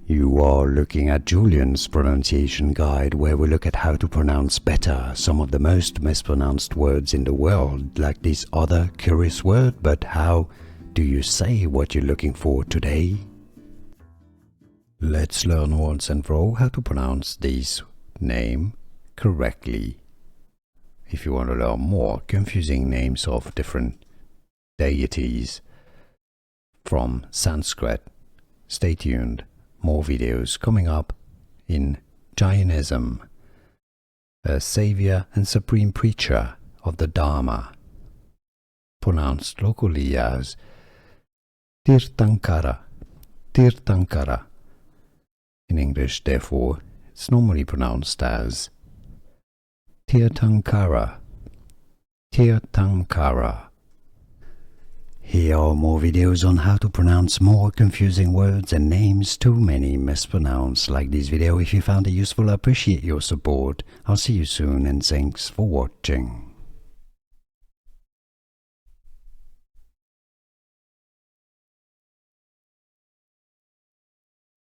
You are looking at Julian's pronunciation guide, where we look at how to pronounce better some of the most mispronounced words in the world, like this other curious word. But how do you say what you're looking for today? Let's learn once and for all how to pronounce this name correctly. If you want to learn more confusing names of different deities from Sanskrit, stay tuned. More videos coming up in Jainism, a savior and supreme preacher of the Dharma, pronounced locally as Tirthankara. Tirthankara. In English, therefore, it's normally pronounced as Tirthankara. Tirthankara. Here are more videos on how to pronounce more confusing words and names too many mispronounced. Like this video if you found it useful. I appreciate your support. I'll see you soon and thanks for watching.